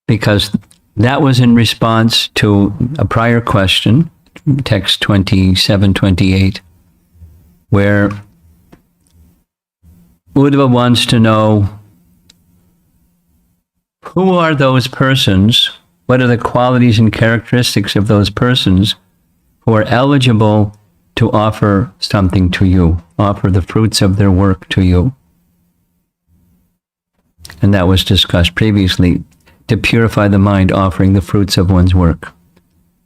because that was in response to a prior question, text 27-28, where Uddhava wants to know, who are those persons? What are the qualities and characteristics of those persons who are eligible to offer something to you, offer the fruits of their work to you? And that was discussed previously, to purify the mind, offering the fruits of one's work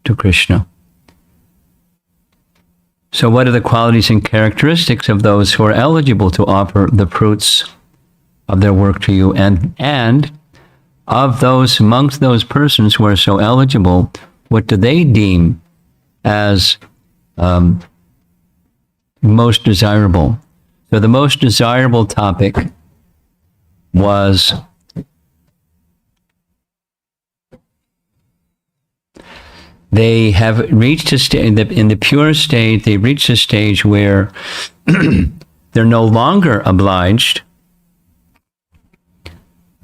to Krishna. So what are the qualities and characteristics of those who are eligible to offer the fruits of their work to you? And of those, amongst those persons who are so eligible, what do they deem as most desirable? So the most desirable topic was they have reached a stage, in the pure state, they reached a stage where they're no longer obliged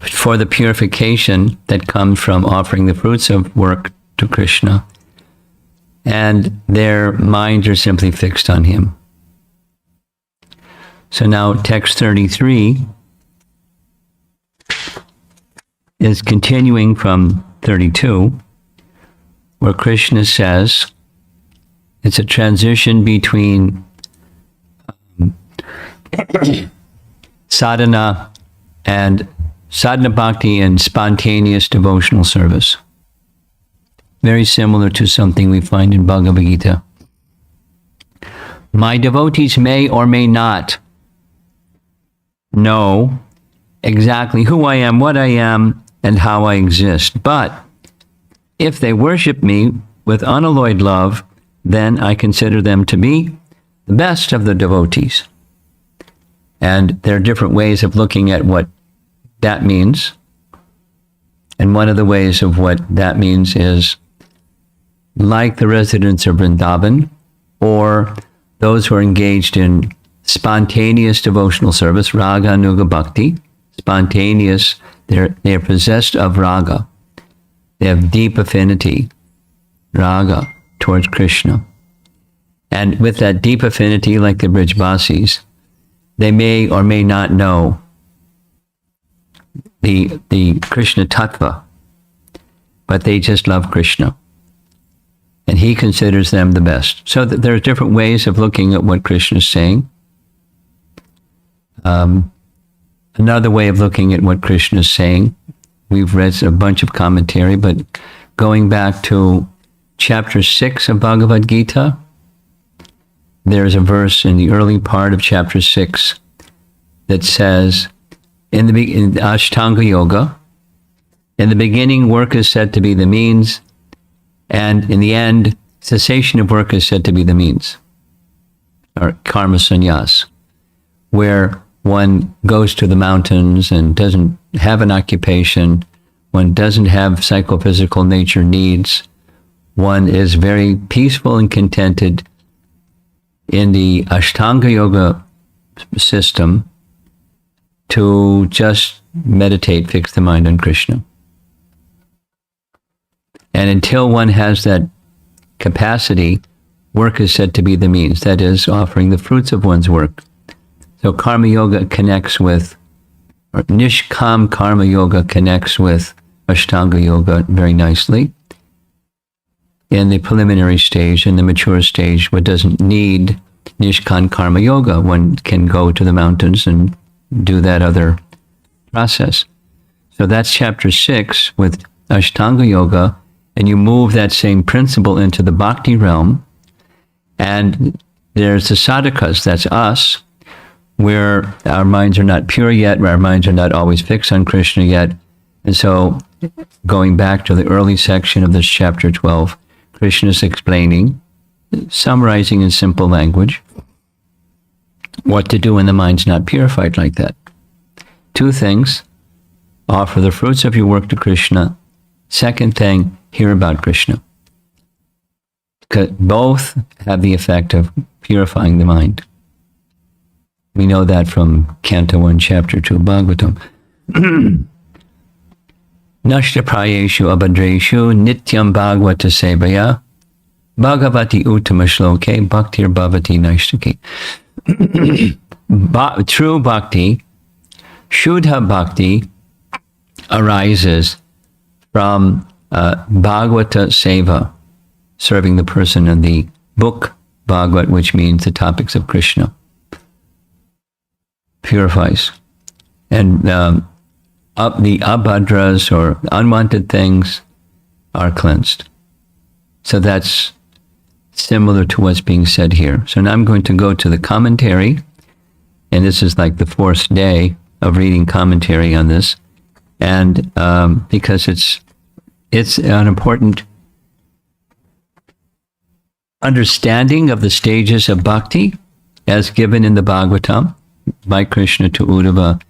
for the purification that comes from offering the fruits of work to Krishna, and their minds are simply fixed on him. So now text 33 is continuing from 32, where Krishna says, it's a transition between sadhana bhakti and spontaneous devotional service. Very similar to something we find in Bhagavad Gita. My devotees may or may not know exactly who I am, what I am, and how I exist. But if they worship me with unalloyed love, then I consider them to be the best of the devotees. And there are different ways of looking at what that means. And one of the ways of what that means is, like the residents of Vrindavan, or those who are engaged in spontaneous devotional service, Raganuga Bhakti, spontaneous, they're possessed of raga. They have deep affinity, raga, towards Krishna. And with that deep affinity, like the Brijvasis, they may or may not know the Krishna Tattva, but they just love Krishna. And he considers them the best. So there are different ways of looking at what Krishna is saying. Another way of looking at what Krishna is saying, we've read a bunch of commentary, but going back to chapter 6 of Bhagavad Gita, there's a verse in the early part of chapter 6 that says, in Ashtanga Yoga, in the beginning, work is said to be the means, and in the end, cessation of work is said to be the means, or karma sannyas, where one goes to the mountains and doesn't have an occupation, one doesn't have psychophysical nature needs, one is very peaceful and contented in the Ashtanga Yoga system to just meditate, fix the mind on Krishna. And until one has that capacity, work is said to be the means, that is, offering the fruits of one's work. So Karma Yoga connects with, or Nishkam Karma Yoga connects with Ashtanga Yoga very nicely. In the preliminary stage, in the mature stage, one doesn't need Nishkam Karma Yoga. One can go to the mountains and do that other process. So that's chapter 6 with Ashtanga Yoga, and you move that same principle into the Bhakti realm. And there's the sadhakas, that's us, where our minds are not pure yet, where our minds are not always fixed on Krishna yet. And so, going back to the early section of this chapter 12, Krishna is explaining, summarizing in simple language, what to do when the mind's not purified like that. 2 things: offer the fruits of your work to Krishna. Second thing, hear about Krishna. Both have the effect of purifying the mind. We know that from Canto 1, Chapter 2, Bhagavatam. Nashtaprayeshu abhadreshu nityam bhagavata sevaya bhagavati uttama shloke bhaktir bhavati nashtaki. True bhakti, Shuddha bhakti, arises from Bhagavata Seva, serving the person in the book Bhagavat, which means the topics of Krishna, purifies. And the abhadras, or unwanted things, are cleansed. So that's similar to what's being said here. So now I'm going to go to the commentary, and this is like the fourth day of reading commentary on this, and because it's an important understanding of the stages of bhakti as given in the Bhagavatam by Krishna to Uddhava,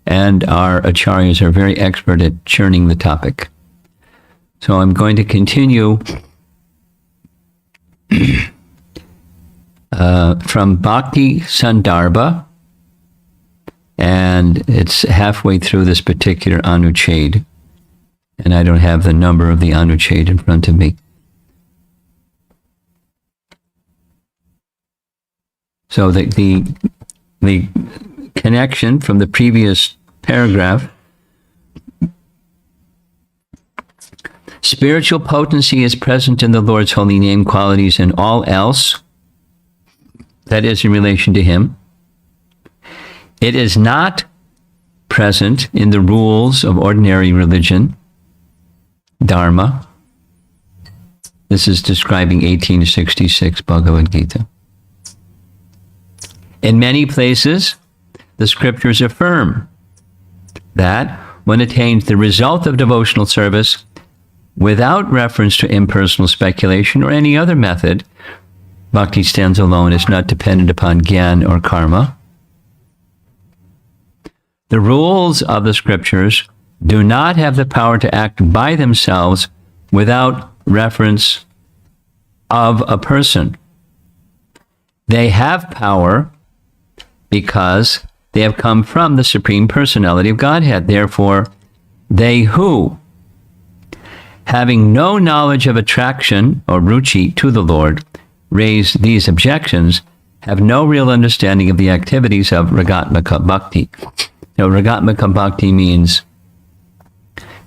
and our acharyas are very expert at churning the topic. So I'm going to continue from Bhakti Sandarbha, and it's halfway through this particular Anucheda, and I don't have the number of the Anucheda in front of me. So the connection from the previous paragraph: spiritual potency is present in the Lord's holy name qualities and all else that is in relation to Him. It is not present in the rules of ordinary religion, dharma. This is describing 1866 Bhagavad Gita. In many places, the scriptures affirm that one attains the result of devotional service without reference to impersonal speculation or any other method. Bhakti stands alone, is not dependent upon jnana or karma. The rules of the scriptures do not have the power to act by themselves without reference of a person. They have power because they have come from the Supreme Personality of Godhead. Therefore, they who, having no knowledge of attraction or ruchi to the Lord, raise these objections, have no real understanding of the activities of Ragatmika Bhakti. Now, Ragatmika Bhakti means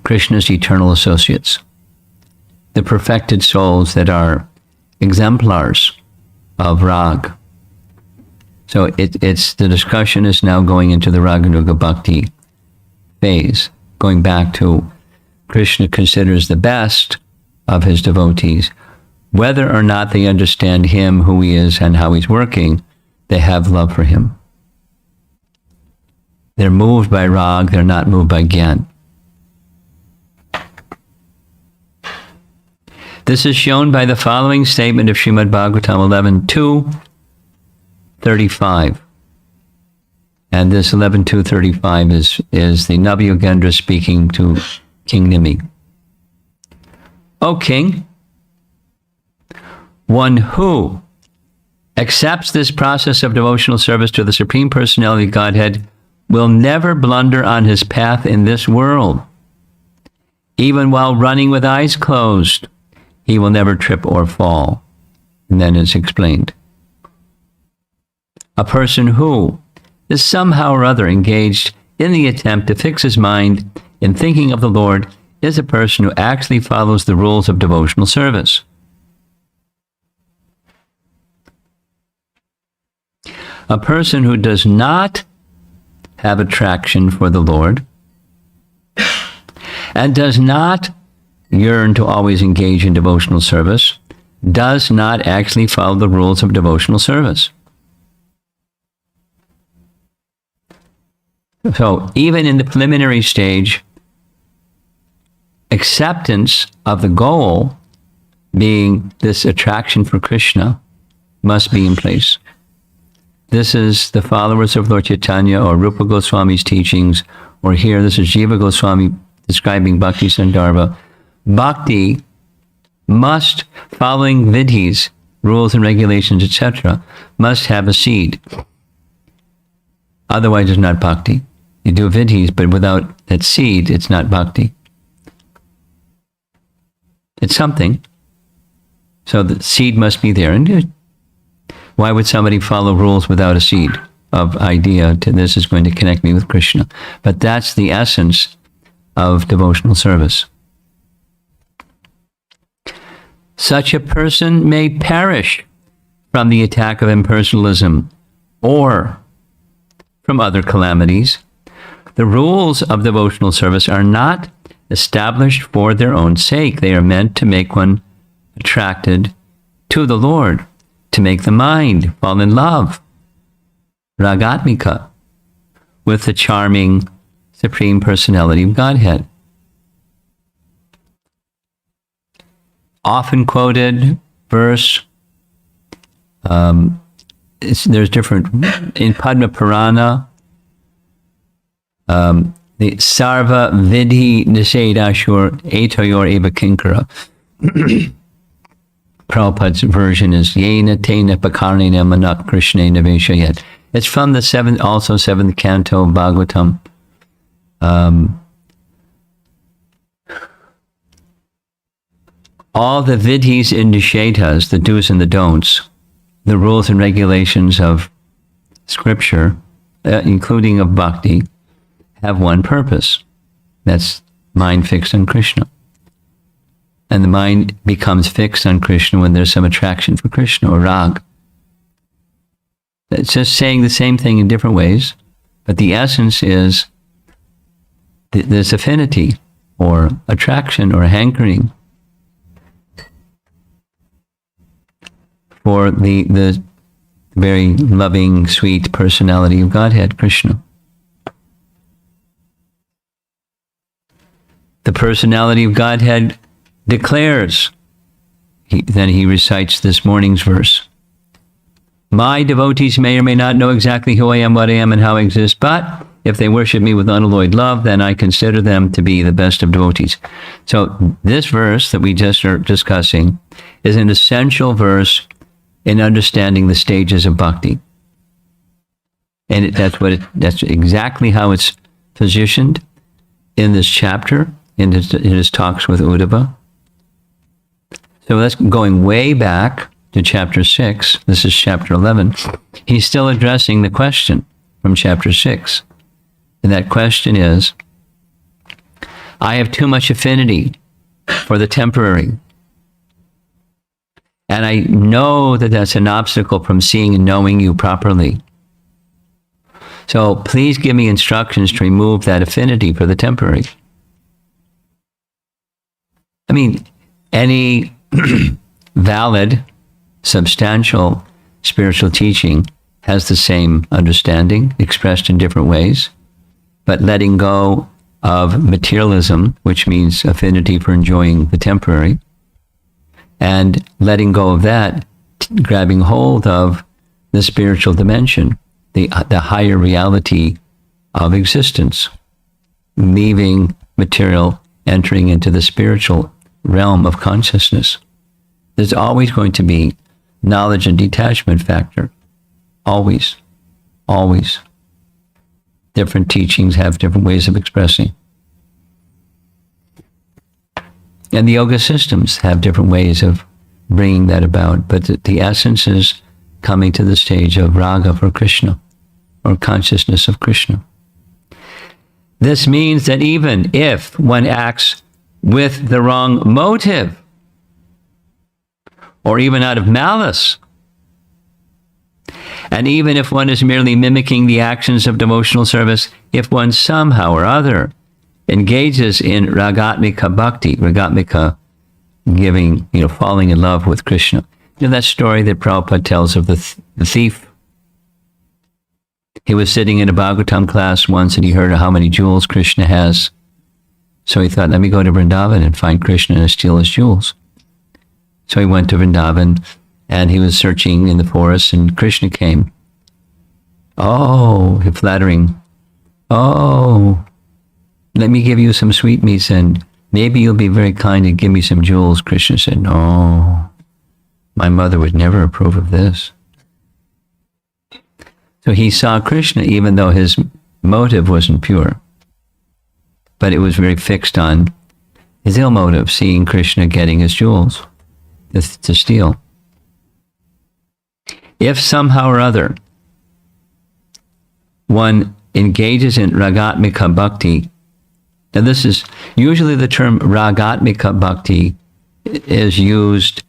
Krishna's eternal associates, the perfected souls that are exemplars of Rag. So it's the discussion is now going into the Raganuga Bhakti phase, going back to Krishna considers the best of his devotees. Whether or not they understand him, who he is, and how he's working, they have love for him. They're moved by Rag, they're not moved by Gyan. This is shown by the following statement of Srimad Bhagavatam 11.2.35. And this 11.2.35 is the Navayogendra speaking to King Nimi. O King, one who accepts this process of devotional service to the Supreme Personality of Godhead will never blunder on his path in this world. Even while running with eyes closed, he will never trip or fall. And then it's explained. A person who is somehow or other engaged in the attempt to fix his mind in thinking of the Lord is a person who actually follows the rules of devotional service. A person who does not have attraction for the Lord and does not yearn to always engage in devotional service does not actually follow the rules of devotional service. So even in the preliminary stage, acceptance of the goal being this attraction for Krishna must be in place. This is the followers of Lord Chaitanya or Rupa Goswami's teachings, or here this is Jiva Goswami describing Bhakti Sandarbha. Bhakti must, following vidhis, rules and regulations, etc., must have a seed. Otherwise it's not bhakti. You do vidhis, but without that seed, it's not bhakti. It's something. So the seed must be there. And why would somebody follow rules without a seed of idea to this is going to connect me with Krishna? But that's the essence of devotional service. Such a person may perish from the attack of impersonalism or from other calamities. The rules of devotional service are not established for their own sake. They are meant to make one attracted to the Lord, to make the mind fall in love, Ragatmika, with the charming Supreme Personality of Godhead. Often quoted verse, there's different, in Padma Purana, the Sarva Vidhi Nisedashur Etoyor Eva Kinkara. Prabhupada's version is Yena Tena Pakarnena Manak Krishna Naveshayat. It's from the seventh canto of Bhagavatam. All the vidhis and nishedas, the do's and the don'ts, the rules and regulations of scripture, including of bhakti, have one purpose. That's mind fixed on Krishna. And the mind becomes fixed on Krishna when there's some attraction for Krishna or rag. It's just saying the same thing in different ways, but the essence is this affinity or attraction or hankering for the very loving, sweet personality of Godhead, Krishna. The personality of Godhead declares, then he recites this morning's verse. My devotees may or may not know exactly who I am, what I am, and how I exist, but if they worship me with unalloyed love, then I consider them to be the best of devotees. So this verse that we just are discussing is an essential verse in understanding the stages of bhakti. And that's exactly how it's positioned in this chapter, in his talks with Uddhava. So that's going way back to chapter 6. This is chapter 11. He's still addressing the question from chapter 6. And that question is, I have too much affinity for the temporary. And I know that that's an obstacle from seeing and knowing you properly. So please give me instructions to remove that affinity for the temporary. I mean, any valid, substantial spiritual teaching has the same understanding, expressed in different ways. But letting go of materialism, which means affinity for enjoying the temporary, and letting go of that, grabbing hold of the spiritual dimension, the higher reality of existence, leaving material, entering into the spiritual realm of consciousness. There's always going to be knowledge and detachment factor. Always. Always. Different teachings have different ways of expressing. And the yoga systems have different ways of bringing that about. But the essence is coming to the stage of raga for Krishna, or consciousness of Krishna. This means that even if one acts with the wrong motive, or even out of malice, and even if one is merely mimicking the actions of devotional service, if one somehow or other engages in Ragatmika Bhakti, Ragatmika giving, falling in love with Krishna. That story that Prabhupada tells of the thief. He was sitting in a Bhagavatam class once and he heard how many jewels Krishna has. So he thought, let me go to Vrindavan and find Krishna and steal his jewels. So he went to Vrindavan and he was searching in the forest and Krishna came. Oh, flattering. Oh, let me give you some sweetmeats and maybe you'll be very kind and give me some jewels. Krishna said, no, my mother would never approve of this. So he saw Krishna even though his motive wasn't pure, but it was very fixed on his ill motive, seeing Krishna getting his jewels to steal. If somehow or other one engages in Ragatmika Bhakti, now this is usually the term Ragatmika Bhakti is used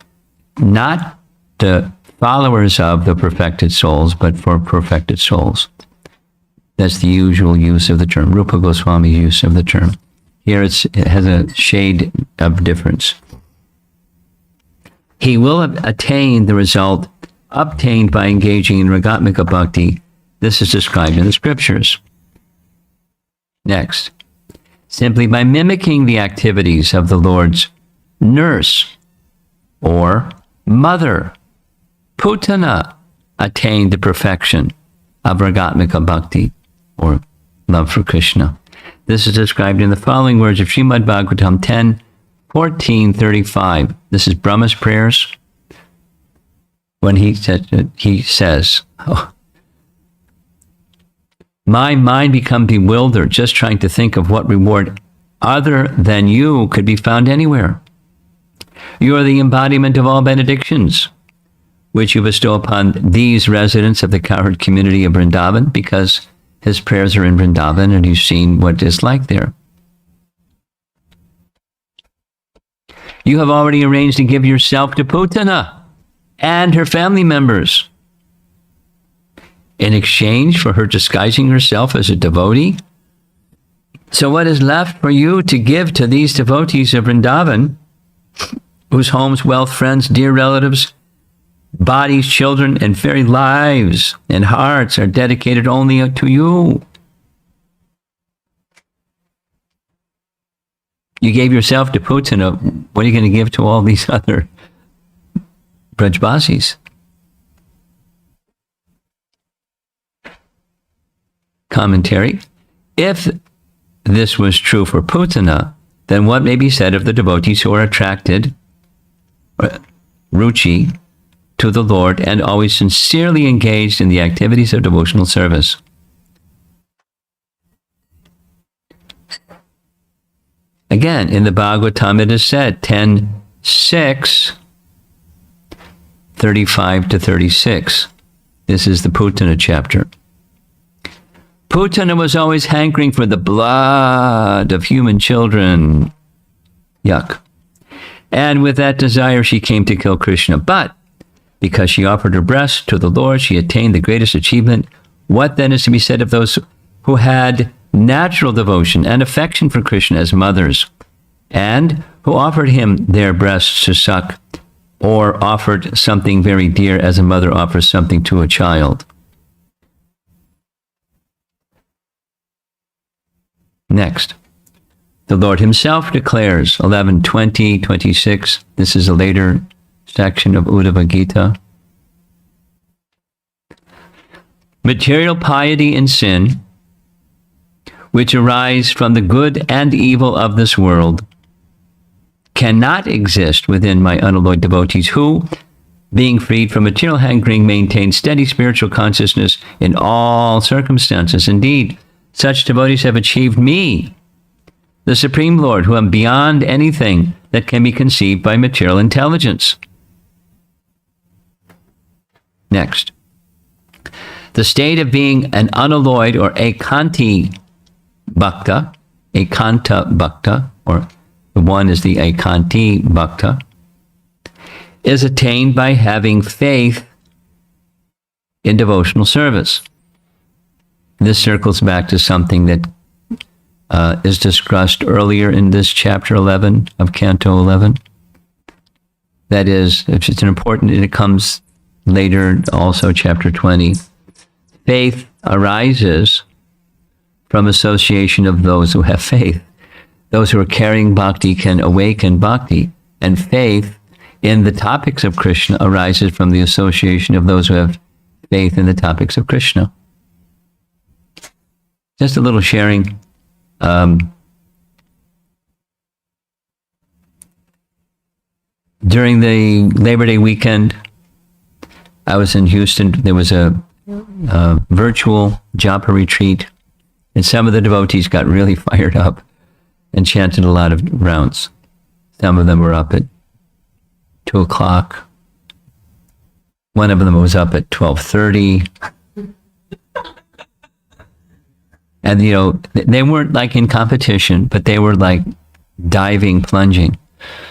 not to followers of the perfected souls, but for perfected souls. That's the usual use of the term. Rupa Goswami's use of the term. Here it has a shade of difference. He will attain the result obtained by engaging in Ragatmika Bhakti. This is described in the scriptures. Next, simply by mimicking the activities of the Lord's nurse or mother, Putana attained the perfection of Ragatmika Bhakti, or love for Krishna. This is described in the following words of Srimad Bhagavatam 10:14-35. This is Brahma's prayers. When he says, my mind become bewildered just trying to think of what reward other than you could be found anywhere. You are the embodiment of all benedictions, which you bestow upon these residents of the cowherd community of Vrindavan, because his prayers are in Vrindavan and you've seen what it's like there. You have already arranged to give yourself to Putana and her family members in exchange for her disguising herself as a devotee. So what is left for you to give to these devotees of Vrindavan, whose homes, wealth, friends, dear relatives, bodies, children, and very lives and hearts are dedicated only to you? You gave yourself to Putana. What are you going to give to all these other Brajbasis? Commentary. If this was true for Putana, then what may be said of the devotees who are attracted, ruchi, to the Lord and always sincerely engaged in the activities of devotional service? Again, in the Bhagavatam it is said, 10:6, 35-36. This is the Putana chapter. Putana was always hankering for the blood of human children. Yuck. And with that desire, she came to kill Krishna. But because she offered her breast to the Lord, she attained the greatest achievement. What then is to be said of those who had natural devotion and affection for Krishna as mothers, and who offered him their breasts to suck, or offered something very dear as a mother offers something to a child? Next, the Lord himself declares, 11:20-26. This is a later section of Uddhava Gita. Material piety and sin, which arise from the good and evil of this world, cannot exist within my unalloyed devotees who, being freed from material hankering, maintain steady spiritual consciousness in all circumstances. Indeed, such devotees have achieved me, the Supreme Lord, who am beyond anything that can be conceived by material intelligence. Next, the state of being an unalloyed or ekanta bhakta, or the one is the ekanti bhakta, is attained by having faith in devotional service. This circles back to something that is discussed earlier in this chapter 11 of Canto 11. That is, it's an important, and it comes later also chapter 20. Faith arises from association of those who have faith. Those who are carrying bhakti can awaken bhakti, and faith in the topics of Krishna arises from the association of those who have faith in the topics of Krishna. Just a little sharing. During the Labor Day weekend, I was in Houston. There was a virtual japa retreat, and some of the devotees got really fired up and chanted a lot of rounds. Some of them were up at 2 o'clock. One of them was up at 12:30. And, they weren't like in competition, but they were like diving, plunging.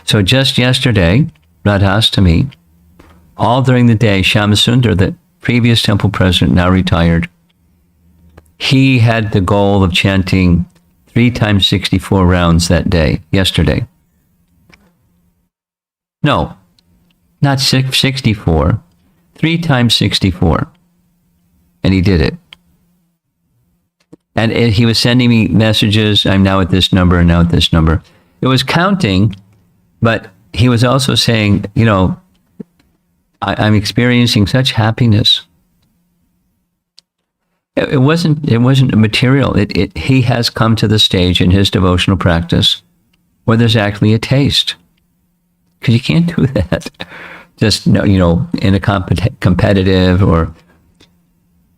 So just yesterday, Radhastami, all during the day, Shyamasundar, the previous temple president, now retired, he had the goal of chanting 3 times 64 rounds that day, yesterday. No, not 64, 3 times 64. And he did it. And he was sending me messages, I'm now at this number and now at this number. It was counting, but he was also saying, I'm experiencing such happiness. It wasn't material. He has come to the stage in his devotional practice where there's actually a taste. Because you can't do that just, in a competitive or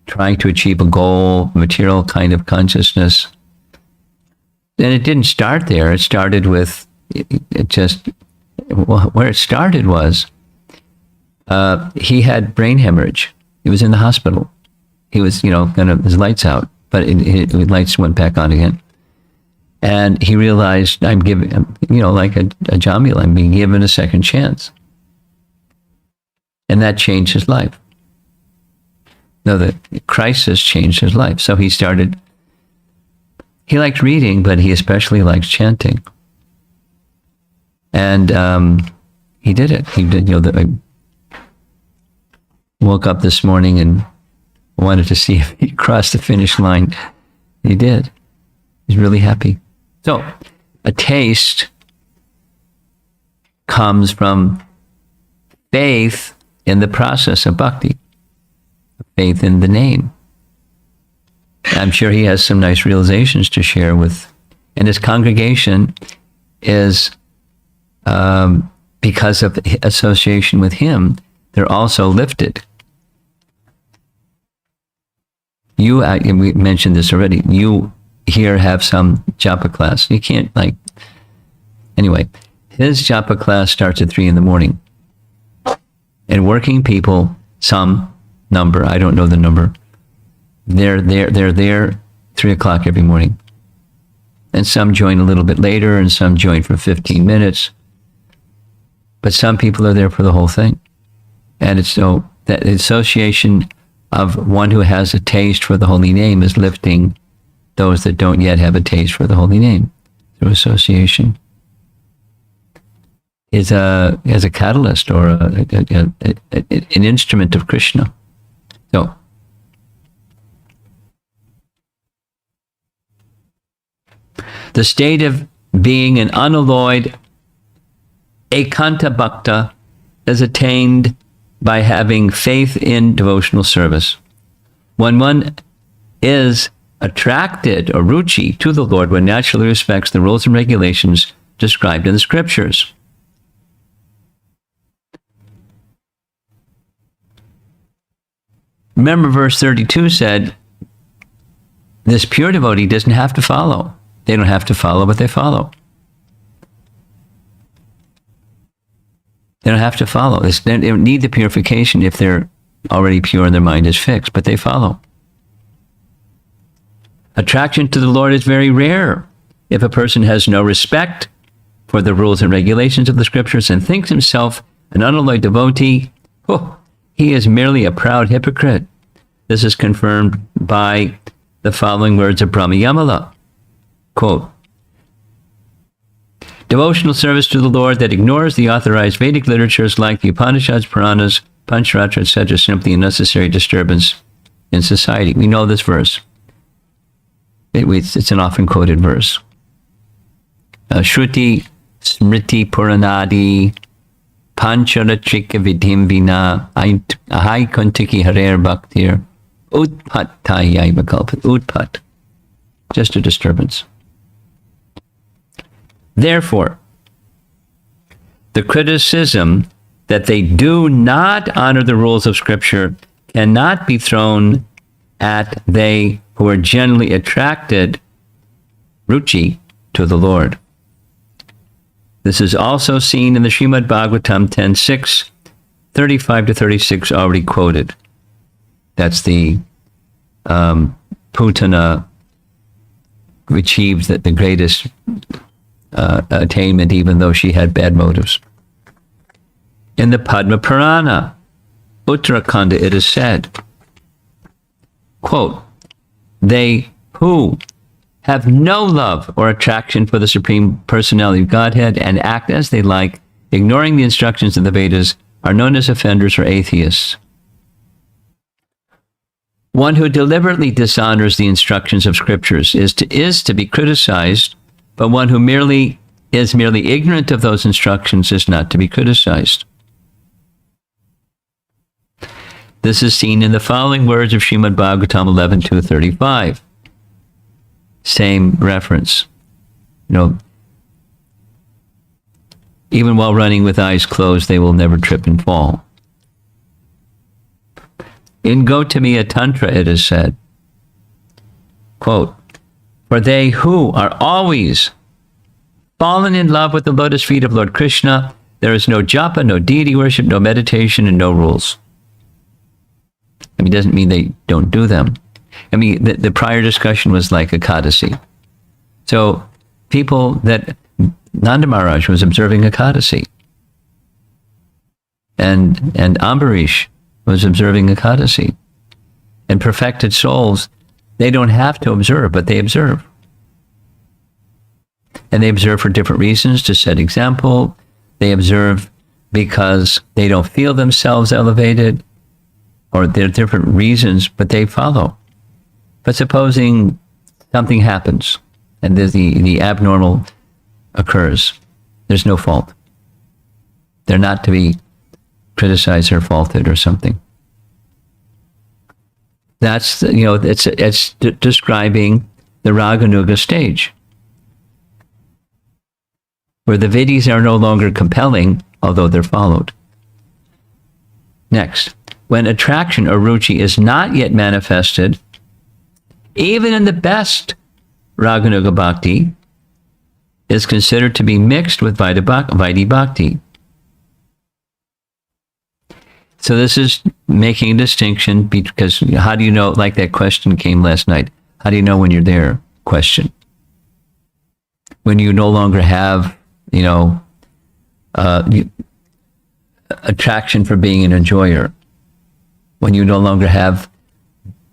trying to achieve a goal, material kind of consciousness. And it didn't start there. It started with, where it started was, he had brain hemorrhage. He was in the hospital. He was, his lights out, but his lights went back on again. And he realized I'm giving, like a Jamil, I'm being given a second chance. And that changed his life. No, the crisis changed his life. So he liked reading, but he especially liked chanting. And he did it. He did, I woke up this morning and wanted to see if he crossed the finish line. He did. He's really happy. So a taste comes from faith in the process of bhakti. Faith in the name. I'm sure he has some nice realizations to share with, and his congregation is, because of association with him, they're also lifted. We mentioned this already, you here have some japa class. You can't anyway, his japa class starts at 3 a.m. And working people, some number, I don't know the number, they're there 3 o'clock every morning. And some join a little bit later and some join for 15 minutes. But some people are there for the whole thing. And it's so that the association of one who has a taste for the holy name is lifting those that don't yet have a taste for the holy name through association. Is a catalyst or an instrument of Krishna. So, the state of being an unalloyed ekanta bhakta is attained by having faith in devotional service. When one is attracted or ruchi to the Lord, one naturally respects the rules and regulations described in the scriptures. Remember, verse 32 said, this pure devotee doesn't have to follow. They don't have to follow, but they follow. They don't have to follow. They don't need the purification if they're already pure and their mind is fixed, but they follow. Attraction to the Lord is very rare. If a person has no respect for the rules and regulations of the scriptures and thinks himself an unalloyed devotee, he is merely a proud hypocrite. This is confirmed by the following words of Brahma Yamala. Quote, devotional service to the Lord that ignores the authorized Vedic literatures like the Upanishads, Puranas, Pancharatra, etc. is simply a necessary disturbance in society. We know this verse. It's an often quoted verse. Shruti, Smriti, Puranadi, Pancharatrika vidhim vina, ahai kuntiki harer bhaktir, utpat tayyai vikalpat, utpat. Just a disturbance. Therefore, the criticism that they do not honor the rules of Scripture cannot be thrown at they who are generally attracted, ruchi, to the Lord. This is also seen in the Srimad Bhagavatam 10.6, 35 to 36, already quoted. That's the Putana achieved the greatest attainment, even though she had bad motives. In the Padma Purana, Uttarakhanda, it is said, quote, they who have no love or attraction for the Supreme Personality of Godhead and act as they like, ignoring the instructions of the Vedas, are known as offenders or atheists. One who deliberately dishonors the instructions of scriptures is to be criticized, but one who is merely ignorant of those instructions is not to be criticized. This is seen in the following words of Srimad Bhagavatam 11.235. Same reference. Even while running with eyes closed, they will never trip and fall. In Gautamiya Tantra, it is said, quote, for they who are always fallen in love with the lotus feet of Lord Krishna, there is no japa, no deity worship, no meditation, and no rules. It doesn't mean they don't do them. The prior discussion was like Ekadasi. So people that Nanda Maharaj was observing Ekadasi. And Ambarish was observing Ekadasi. And perfected souls, they don't have to observe, but they observe. And they observe for different reasons, to set example. They observe because they don't feel themselves elevated, or there are different reasons, but they follow. But supposing something happens and the abnormal occurs, there's no fault. They're not to be criticized or faulted or something. That's, it's describing the Raganuga stage, where the vidis are no longer compelling, although they're followed. Next, when attraction or ruchi is not yet manifested, even in the best Raganuga Bhakti, is considered to be mixed with Vaidhi Bhakti. So this is making a distinction, because how do you know, like that question came last night, how do you know when you're there? Question. When you no longer have, attraction for being an enjoyer. When you no longer have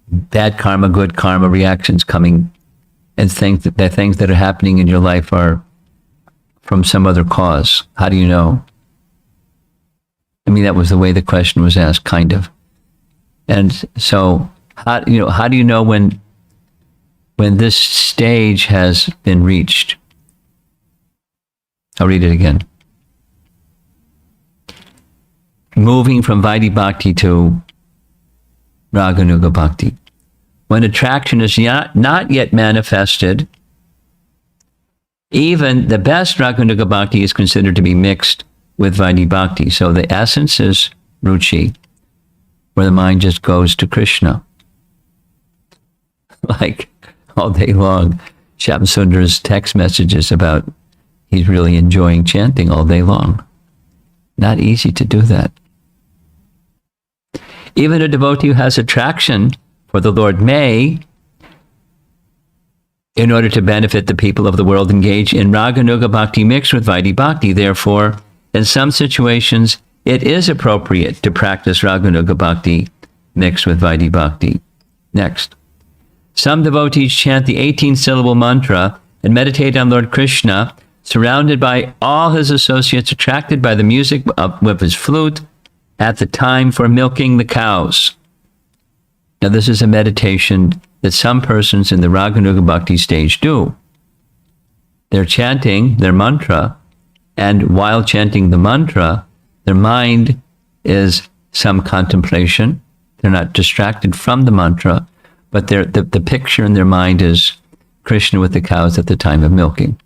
bad karma, good karma reactions coming, and things that are happening in your life are from some other cause. How do you know? That was the way the question was asked, kind of. And so, how do you know when this stage has been reached? I'll read it again. Moving from Vaidhi Bhakti to Raganuga Bhakti. When attraction is not yet manifested, even the best Raganuga Bhakti is considered to be mixed with Vaidhi Bhakti. So the essence is ruchi, where the mind just goes to Krishna. Like all day long, Shamsundar's text messages about he's really enjoying chanting all day long. Not easy to do that. Even a devotee who has attraction for the Lord may, in order to benefit the people of the world, engage in Raganuga Bhakti mixed with Vaidhi Bhakti. Therefore, in some situations, it is appropriate to practice Raganuga Bhakti mixed with Vaidhi Bhakti. Next. Some devotees chant the 18-syllable mantra and meditate on Lord Krishna, surrounded by all his associates, attracted by the music of his flute at the time for milking the cows. Now, this is a meditation that some persons in the Raganuga Bhakti stage do. They're chanting their mantra, and while chanting the mantra, their mind is some contemplation. They're not distracted from the mantra, but the picture in their mind is Krishna with the cows at the time of milking.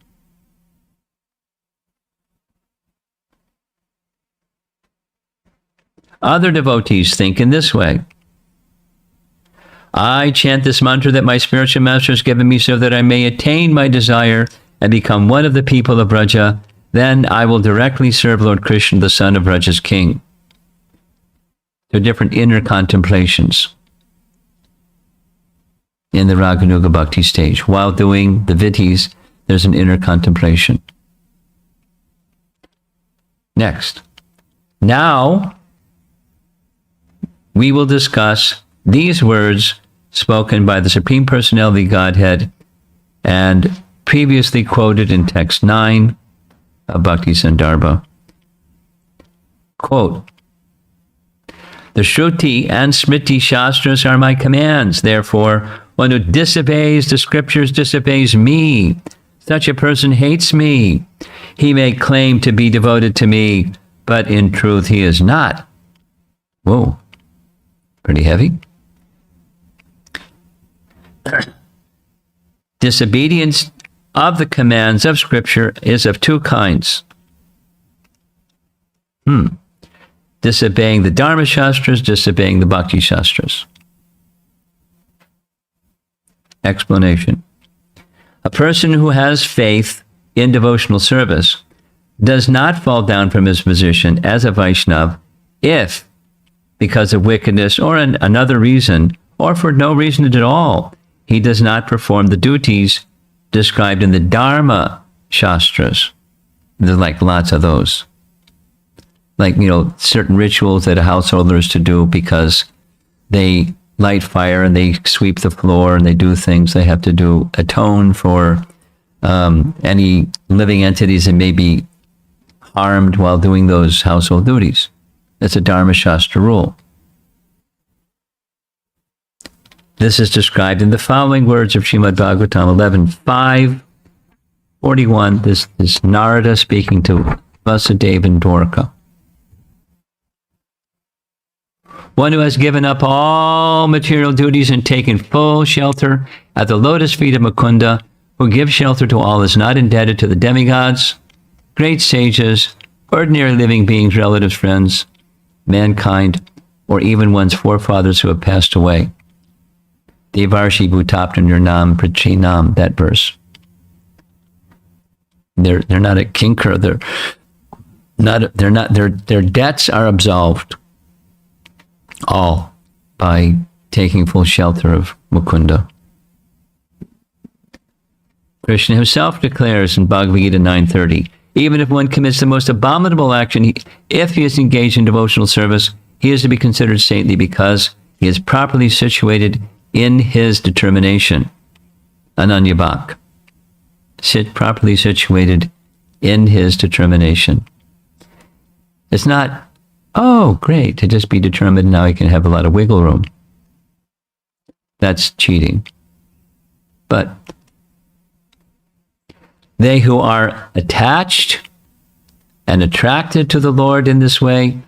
Other devotees think in this way. I chant this mantra that my spiritual master has given me so that I may attain my desire and become one of the people of Braja then I will directly serve Lord Krishna, the son of Raja's king. There are different inner contemplations in the Raganuga Bhakti stage. While doing the vidhis, there's an inner contemplation. Next. Now, we will discuss these words spoken by the Supreme Personality of Godhead and previously quoted in text 9 of Bhakti Sandarbha. Quote, "The Shruti and Smriti Shastras are my commands. Therefore, one who disobeys the scriptures disobeys me. Such a person hates me. He may claim to be devoted to me, but in truth he is not." Whoa, pretty heavy. Disobedience of the commands of Scripture is of two kinds. Disobeying the Dharma Shastras, disobeying the Bhakti Shastras. Explanation. A person who has faith in devotional service does not fall down from his position as a Vaishnav if, because of wickedness or another reason, or for no reason at all, he does not perform the duties described in the Dharma Shastras. There's like lots of those. Like, certain rituals that a householder is to do because they light fire and they sweep the floor and they do things they have to do, atone for any living entities that may be harmed while doing those household duties. That's a Dharma Shastra rule. This is described in the following words of Srimad Bhagavatam 11:5-41. This is Narada speaking to Vasudeva and Dwarka. One who has given up all material duties and taken full shelter at the lotus feet of Mukunda, who gives shelter to all, is not indebted to the demigods, great sages, ordinary living beings, relatives, friends, mankind, or even one's forefathers who have passed away. Devarshi Bhutapta Nirnam Prachinam, that verse. They're not a kinkar. Their debts are absolved, all by taking full shelter of Mukunda. Krishna himself declares in Bhagavad Gita 9:30, even if one commits the most abominable action, if he is engaged in devotional service, he is to be considered saintly because he is properly situated in his determination. Ananya Bhak. Properly situated in his determination. It's not, oh, great, to just be determined, now he can have a lot of wiggle room. That's cheating. But they who are attached and attracted to the Lord in this way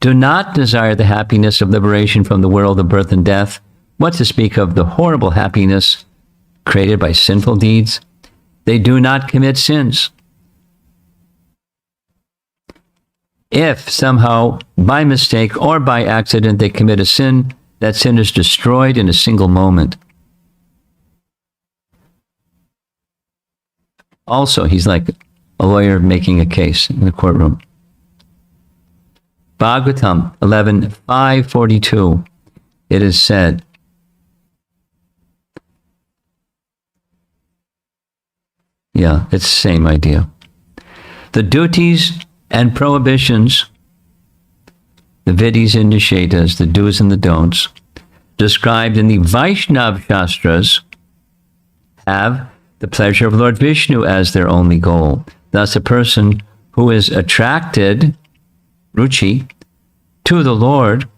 do not desire the happiness of liberation from the world of birth and death, what to speak of the horrible happiness created by sinful deeds. They do not commit sins. If somehow, by mistake or by accident, they commit a sin, that sin is destroyed in a single moment. Also, he's like a lawyer making a case in the courtroom. Bhagavatam 11:5-42. It is said, yeah, it's the same idea. The duties and prohibitions, the vidhis and nishedas, the do's and the don'ts, described in the Vaishnav Shastras, have the pleasure of Lord Vishnu as their only goal. Thus, a person who is attracted, ruchi, to the Lord,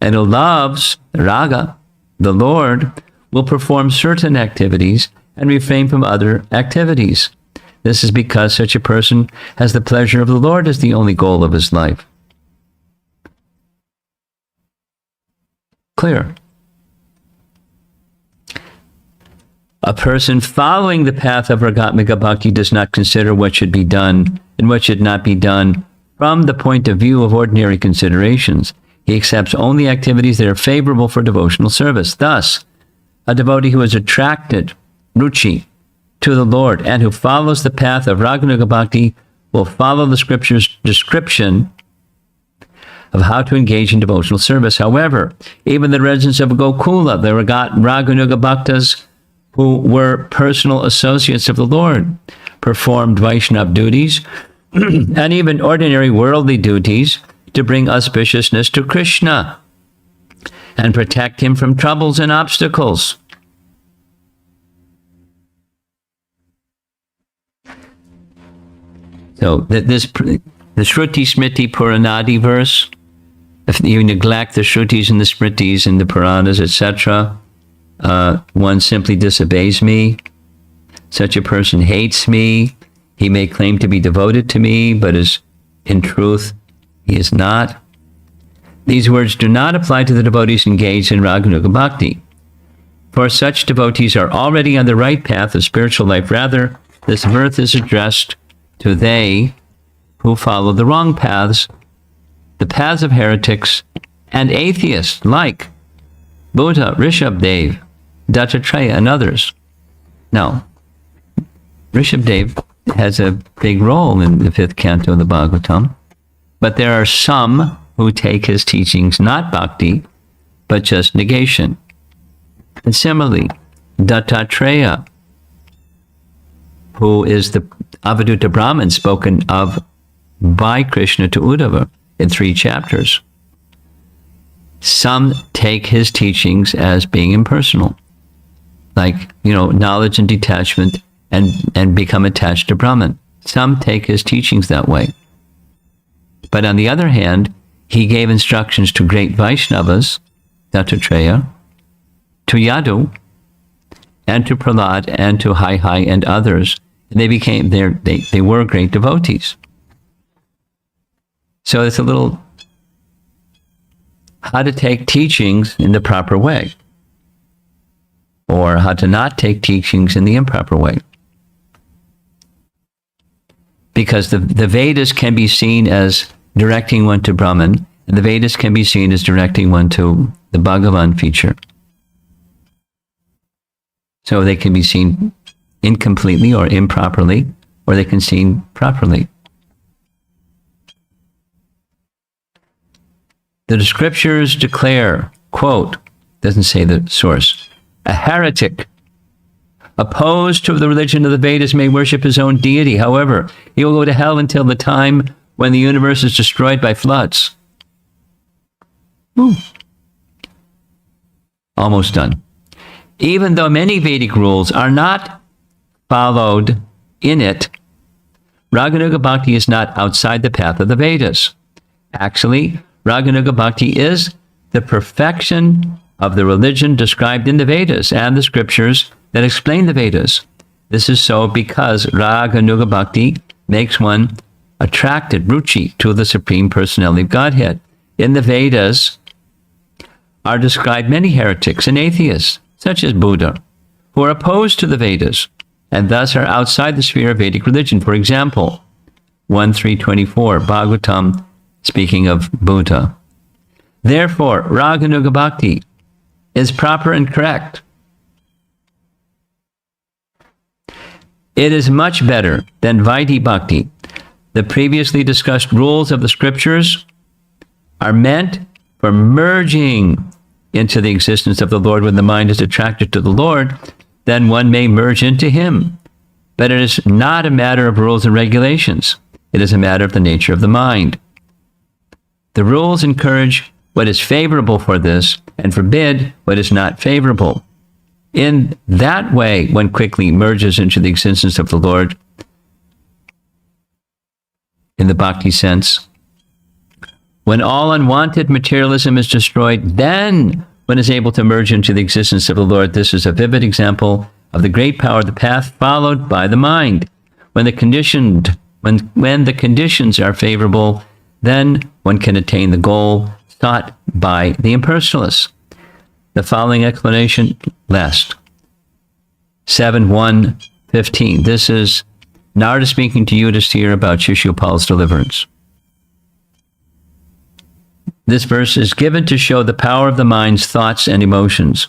and who loves, raga, the Lord, will perform certain activities and refrain from other activities. This is because such a person has the pleasure of the Lord as the only goal of his life. Clear. A person following the path of Raganuga Bhakti does not consider what should be done and what should not be done from the point of view of ordinary considerations. He accepts only activities that are favorable for devotional service. Thus, a devotee who is attracted, ruchi, to the Lord and who follows the path of Raganuga Bhakti will follow the scripture's description of how to engage in devotional service. However, even the residents of Gokula, the Raganuga Bhaktas, who were personal associates of the Lord, performed Vaishnava duties and even ordinary worldly duties to bring auspiciousness to Krishna and protect him from troubles and obstacles. So the Shruti Smriti Puranadi verse, if you neglect the Shrutis and the Smritis and the Puranas, etc., one simply disobeys me. Such a person hates me. He may claim to be devoted to me, but in truth, he is not. These words do not apply to the devotees engaged in Raganuga Bhakti, for such devotees are already on the right path of spiritual life. Rather, this verse is addressed to they who follow the wrong paths, the paths of heretics and atheists like Buddha, Rishabdev, Dattatreya, and others. Now, Rishabdev has a big role in the 5th canto of the Bhagavatam, but there are some who take his teachings not bhakti, but just negation. And similarly, Dattatreya, who is the Avaduta Brahman spoken of by Krishna to Uddhava in 3 chapters. Some take his teachings as being impersonal, like, knowledge and detachment and become attached to Brahman. Some take his teachings that way. But on the other hand, he gave instructions to great Vaishnavas, Dattatreya, to Yadu, and to Prahlad, and to Hai Hai and others. And they were great devotees. So it's a little how to take teachings in the proper way, or how to not take teachings in the improper way. Because the Vedas can be seen as directing one to Brahman, and the Vedas can be seen as directing one to the Bhagavan feature. So they can be seen incompletely or improperly, or they can be seen properly. The scriptures declare, quote, doesn't say the source, a heretic opposed to the religion of the Vedas may worship his own deity. However, he will go to hell until the time when the universe is destroyed by floods. Almost done. Even though many Vedic rules are not followed in it, Raganuga Bhakti is not outside the path of the Vedas. Actually, Raganuga Bhakti is the perfection of the religion described in the Vedas and the scriptures that explain the Vedas. This is so because Raganuga Bhakti makes one attracted, ruchi, to the Supreme Personality of Godhead. In the Vedas are described many heretics and atheists, such as Buddha, who are opposed to the Vedas and thus are outside the sphere of Vedic religion. For example, 1.3.24, Bhagavatam, speaking of Buddha. Therefore, Raganuga Bhakti is proper and correct. It is much better than Vaidhi Bhakti. The previously discussed rules of the scriptures are meant for merging into the existence of the Lord. When the mind is attracted to the Lord, then one may merge into him. But it is not a matter of rules and regulations. It is a matter of the nature of the mind. The rules encourage what is favorable for this and forbid what is not favorable. In that way, one quickly merges into the existence of the Lord in the bhakti sense. When all unwanted materialism is destroyed, then one is able to merge into the existence of the Lord. This is a vivid example of the great power of the path followed by the mind. When the conditions are favorable, then one can attain the goal sought by the impersonalists. The following explanation last. 7.1.15. This is Narada speaking to Yudhisthira about Shishupal's deliverance. This verse is given to show the power of the mind's thoughts and emotions.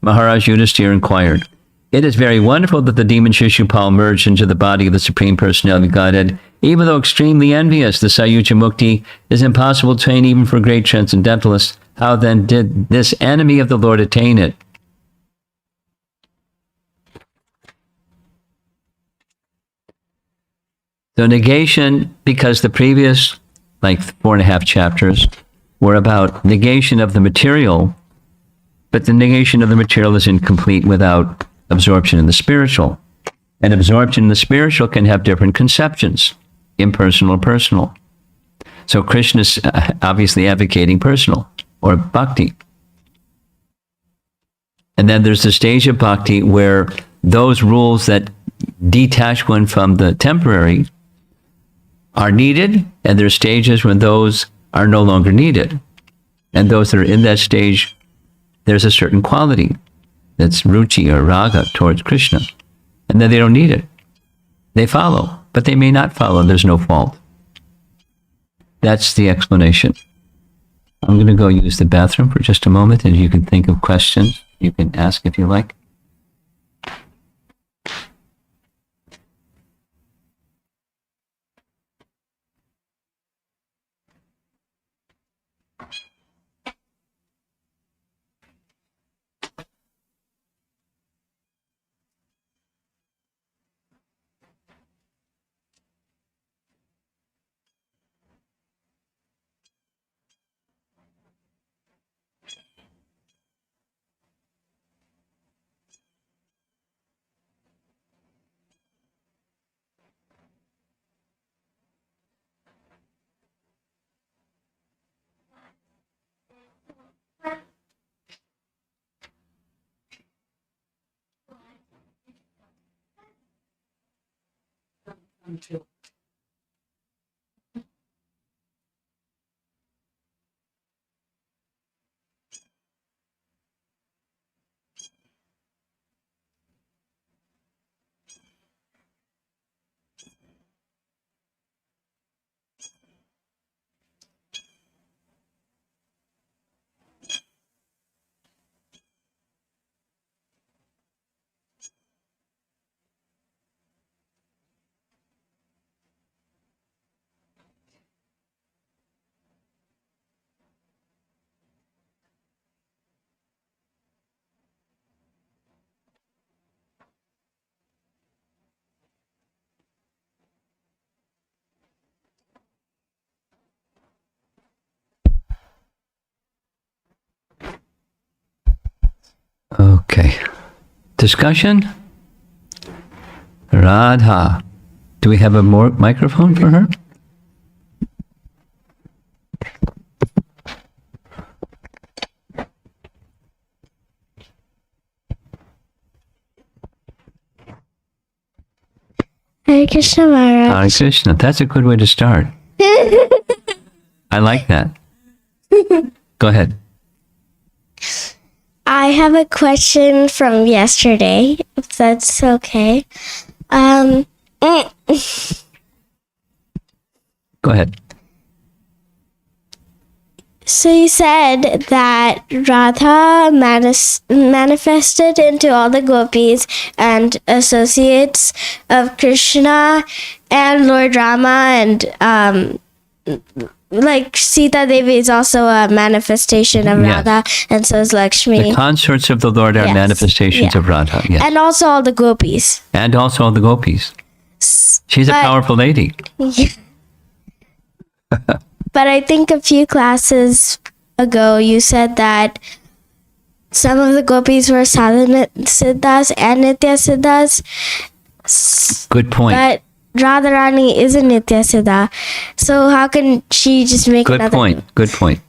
Maharaj Yudhisthira inquired, "It is very wonderful that the demon Shishupal merged into the body of the Supreme Personality of Godhead. Even though extremely envious, the Sayuja Mukti is impossible to attain even for great transcendentalists. How then did this enemy of the Lord attain it? So negation, because the previous, 4.5 chapters, were about negation of the material, but the negation of the material is incomplete without absorption in the spiritual. And absorption in the spiritual can have different conceptions, impersonal or personal. So Krishna is obviously advocating personal or bhakti. And then there's the stage of bhakti where those rules that detach one from the temporary are needed, and there are stages when those are no longer needed. And those that are in that stage, there's a certain quality that's ruchi or raga towards Krishna. And then they don't need it. They follow, but they may not follow. There's no fault. That's the explanation. I'm going to go use the bathroom for just a moment, and you can think of questions. You can ask if you like. Okay. Discussion? Radha. Do we have a more microphone for her? Hare Krishna Maharaj. Hare Krishna. That's a good way to start. I like that. Go ahead. I have a question from yesterday, if that's okay. Go ahead. So you said that Radha manifested into all the gopis and associates of Krishna and Lord Rama, and like Sita Devi is also a manifestation of Yes. Radha, and so is Lakshmi. The consorts of the Lord are Yes. manifestations Yeah. of Radha. Yes. And also all the gopis. And also the gopis. She's a But- powerful lady. But I think a few classes ago you said that some of the gopis were sadhana siddhas and nitya siddhas, Good point. but Radharani is a nitya siddha. So how can she just make Good another? point. Good point.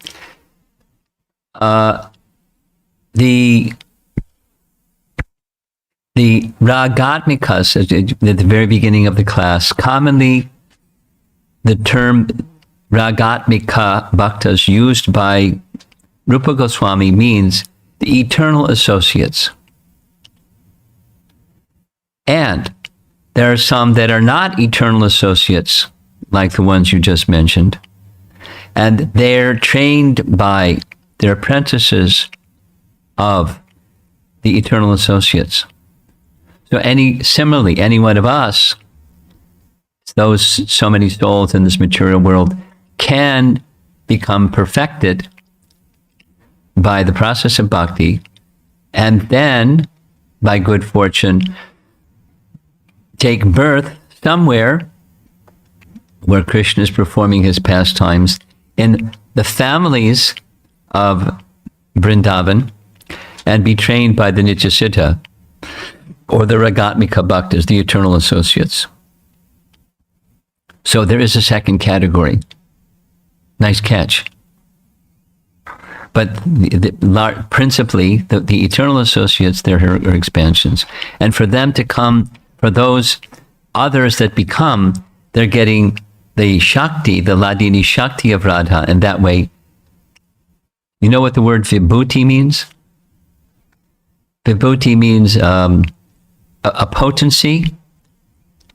The ragatmikas at the very beginning of the class, commonly the term ragatmika bhaktas used by Rupa Goswami means the eternal associates. And there are some that are not eternal associates, like the ones you just mentioned. And they're trained by their apprentices of the eternal associates. So similarly, any one of us, those so many souls in this material world can become perfected by the process of bhakti, and then, by good fortune, take birth somewhere where Krishna is performing his pastimes in the families of Vrindavan, and be trained by the Nityasiddha, or the Ragatmika Bhaktas, the eternal associates. So there is a second category. Nice catch. But principally, the eternal associates, there are expansions. And for them to come, for those others that become, they're getting the Shakti, the Ladini Shakti of Radha, and that way, you know what the word Vibhuti means? Vibhuti means a potency,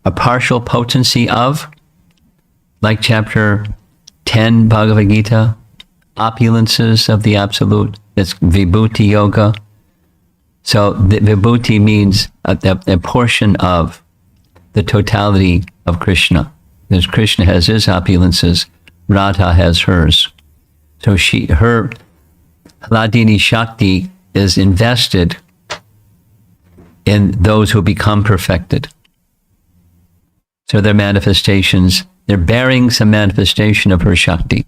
a partial potency of, like chapter 10 Bhagavad Gita, opulences of the Absolute. That's Vibhuti Yoga. So the Vibhuti means a portion of the totality of Krishna. As Krishna has his opulences, Radha has hers. So her Ladini Shakti is invested in those who become perfected. So their manifestations, they're bearing some manifestation of her Shakti.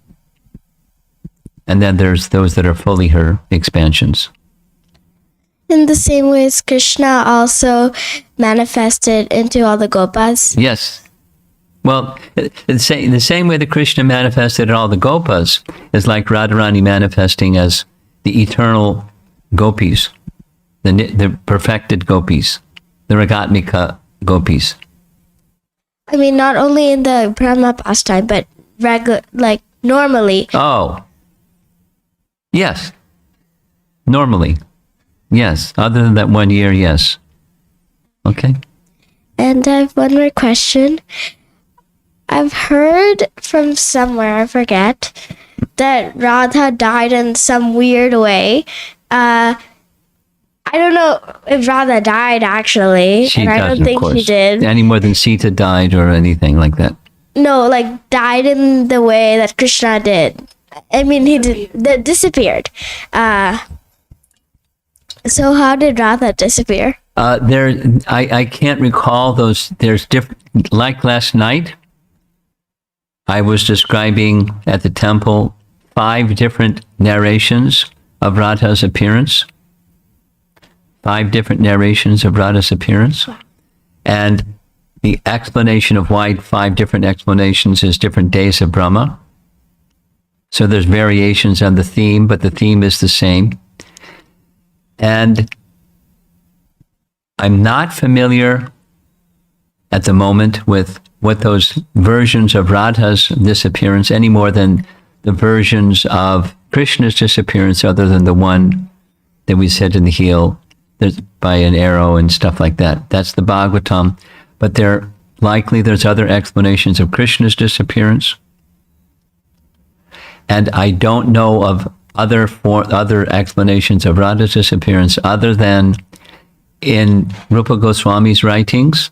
And then there's those that are fully her expansions. In the same way as Krishna also manifested into all the gopas? Yes. Well, the same way that Krishna manifested in all the gopas is like Radharani manifesting as the eternal gopis, the perfected gopis, the Ragatmika gopis. I mean, not only in the Brahma pastime, but normally. Oh. Yes. Normally. Yes. Other than that 1 year, yes. Okay. And I have one more question. I've heard from somewhere, I forget, that Radha died in some weird way. I don't know if Radha died actually. She and I doesn't, don't think of course. she did. Any more than Sita died or anything like that. No, died in the way that Krishna did. I mean, he disappeared. So how did Radha disappear? I can't recall those. There's different. Like last night, I was describing at the temple 5 different narrations of Radha's appearance. 5 different narrations of Radha's appearance, and the explanation of why 5 different explanations is different days of Brahma. So there's variations on the theme, but the theme is the same. And I'm not familiar at the moment with what those versions of Radha's disappearance any more than the versions of Krishna's disappearance, other than the one that we said in the heel by an arrow and stuff like that. That's the Bhagavatam. But there's other explanations of Krishna's disappearance. And I don't know of other explanations of Radha's disappearance other than in Rupa Goswami's writings.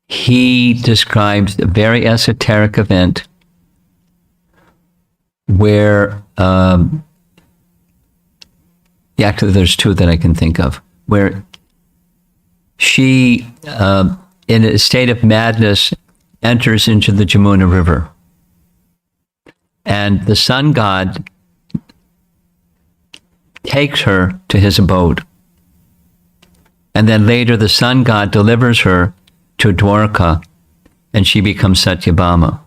He describes a very esoteric event where, actually there's 2 that I can think of, where she, in a state of madness, enters into the Jamuna River. And the sun god takes her to his abode. And then later the sun god delivers her to Dwarka, and she becomes Satyabhama.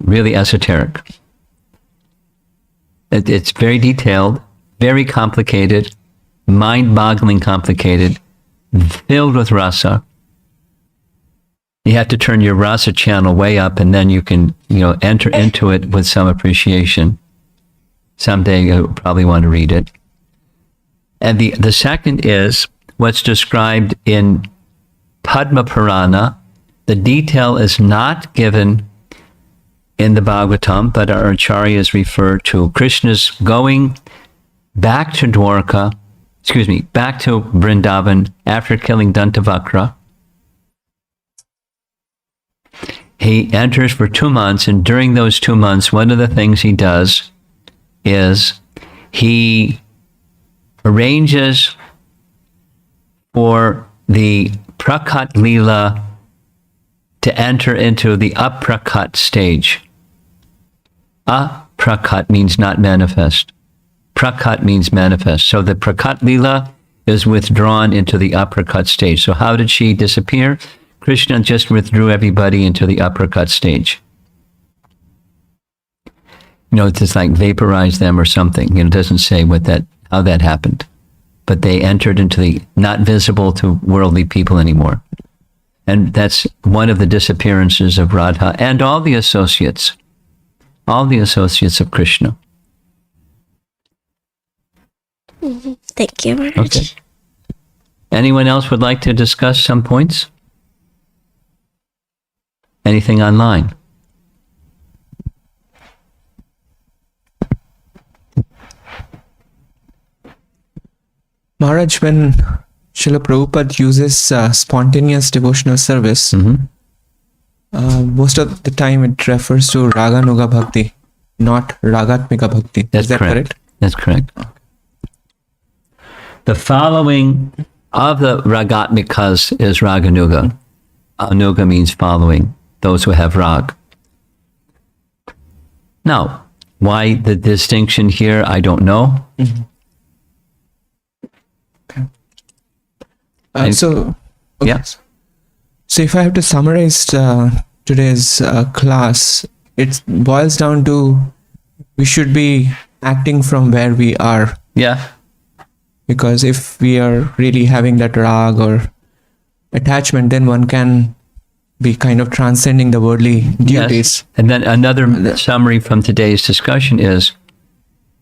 Really esoteric. It's very detailed, very complicated, mind-boggling complicated, filled with rasa. You have to turn your rasa channel way up, and then you can, enter into it with some appreciation. Someday you'll probably want to read it. And the second is what's described in Padma Purana. The detail is not given in the Bhagavatam, but our acharyas refer to Krishna's going back to Dwarka back to Vrindavan after killing Dantavakra. He enters for 2 months, and during those 2 months, one of the things he does is he arranges for the Prakat Leela to enter into the Aprakat stage. Aprakat means not manifest. Prakat means manifest. So the Prakat Leela is withdrawn into the Aprakat stage. So how did she disappear? Krishna just withdrew everybody into the Aprakat stage. It's just like vaporize them or something. It doesn't say how that happened. But they entered into the not visible to worldly people anymore. And that's one of the disappearances of Radha and all the associates of Krishna. Thank you, Maharaj. Okay. Anyone else would like to discuss some points? Anything online? Maharaj, when Srila Prabhupada uses spontaneous devotional service, most of the time it refers to Raganuga Bhakti, not Ragatmika Bhakti. Is that correct? That's correct. The following of the Ragatmikas is Raganuga. Anuga means following, those who have Rag. Now, why the distinction here, I don't know. So if I have to summarize today's class, it boils down to we should be acting from where we are. Yeah. Because if we are really having that rag or attachment, then one can be kind of transcending the worldly duties. Yes. And then another summary from today's discussion is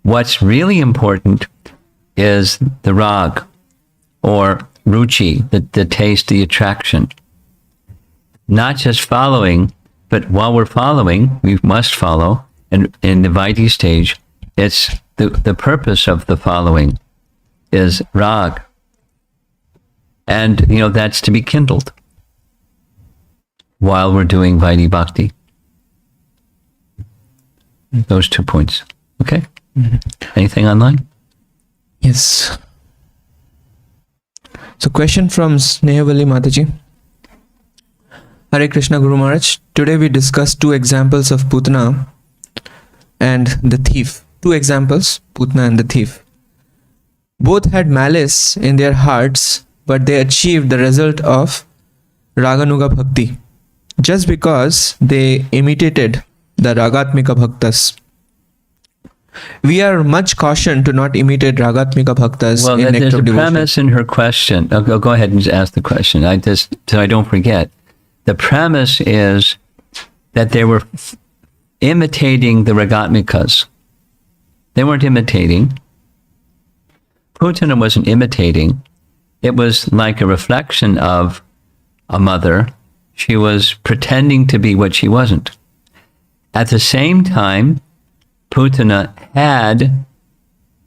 what's really important is the rag or ruchi, the taste, the attraction. Not just following, but while we're following, we must follow. And in the Vaidhi stage, it's the purpose of the following is rag. And, that's to be kindled while we're doing Vaidhi Bhakti. Those 2 points. Okay? Anything online? Yes. So question from Snehavali Mataji. Hare Krishna Guru Maharaj. Today we discussed 2 examples of Putana and the thief. 2 examples, Putana and the thief. Both had malice in their hearts, but they achieved the result of Raganuga Bhakti just because they imitated the Ragatmika Bhaktas. We are much cautioned to not imitate Ragatmika Bhaktas in there's nectar a devotion. premise in her question. Go ahead and ask the question. So I don't forget. The premise is that they were imitating the Ragatmikas. They weren't imitating. Putana wasn't imitating. It was like a reflection of a mother. She was pretending to be what she wasn't. At the same time, Putana had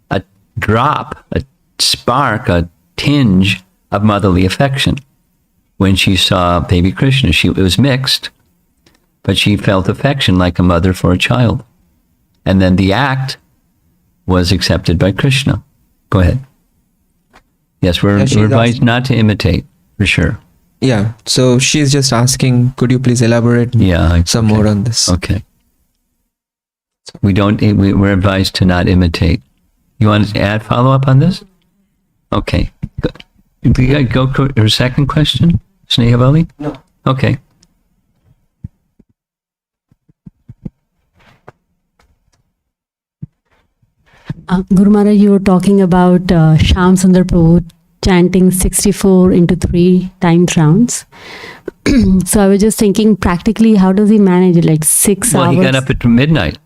a drop, a spark, a tinge of motherly affection when she saw baby Krishna. It was mixed, but she felt affection like a mother for a child. And then the act was accepted by Krishna. Go ahead. Yes, we're advised not to imitate, for sure. Yeah, so she's just asking, could you please elaborate some more on this? Okay. We're advised to not imitate. You want to add follow-up on this? Okay. We go to her second question, Snehavali? No. Okay. Guru Maharaj, you were talking about Shyam Sundar Prabhu chanting 64 into 3 times rounds. So I was just thinking, practically, how does he manage it? Like 6 hours? Well, he got up at midnight.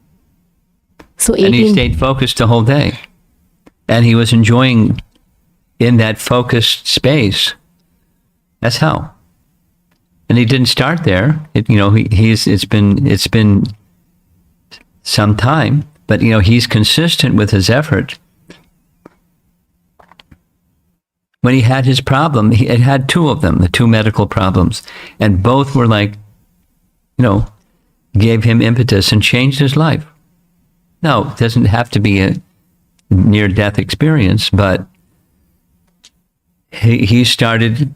So and he stayed focused the whole day. And he was enjoying in that focused space. That's how. And he didn't start there. It's been some time, but he's consistent with his effort. when he had his problem, he had two of them, the two medical problems, and both were like, gave him impetus and changed his life. Now, it doesn't have to be a near-death experience, but he started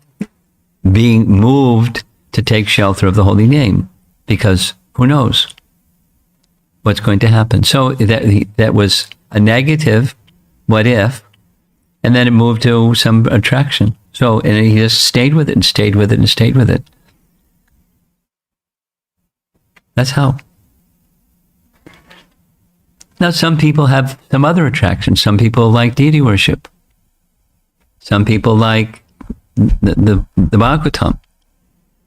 being moved to take shelter of the holy name, because who knows what's going to happen. So that was a negative, what if, and then it moved to some attraction. So, and he just stayed with it and stayed with it and stayed with it. That's how. Now, some people have some other attractions. Some people like deity worship. Some people like the Bhagavatam.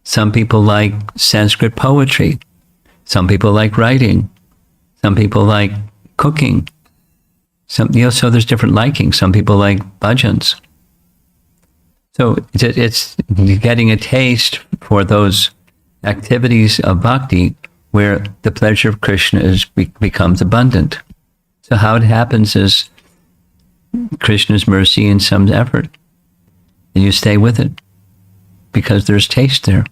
Some people like Sanskrit poetry. Some people like writing. Some people like cooking. So there's different likings. Some people like bhajans. So it's getting a taste for those activities of bhakti where the pleasure of Krishna becomes abundant. So how it happens is Krishna's mercy and some effort. And you stay with it because there's taste there.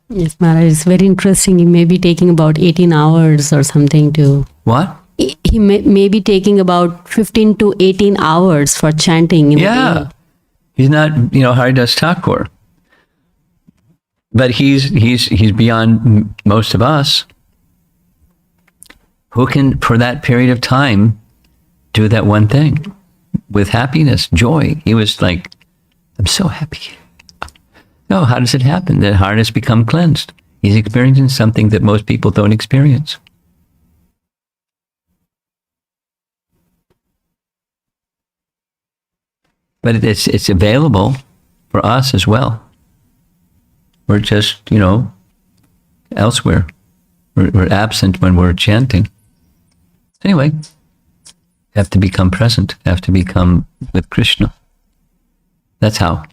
Yes, Maharaj, it's very interesting. He may be taking about 18 hours or something to... What? He may be taking about 15 to 18 hours for chanting in the day. He's not, Haridas Thakur. But he's beyond most of us who can, for that period of time, do that one thing with happiness, joy. He was like, I'm so happy. No, how does it happen? That heart has become cleansed. He's experiencing something that most people don't experience. But it's available for us as well. We're just, elsewhere. We're absent when we're chanting. Anyway, have to become present, have to become with Krishna. That's how.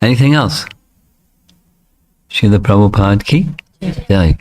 Anything else? Srila Prabhupada ki? Jai.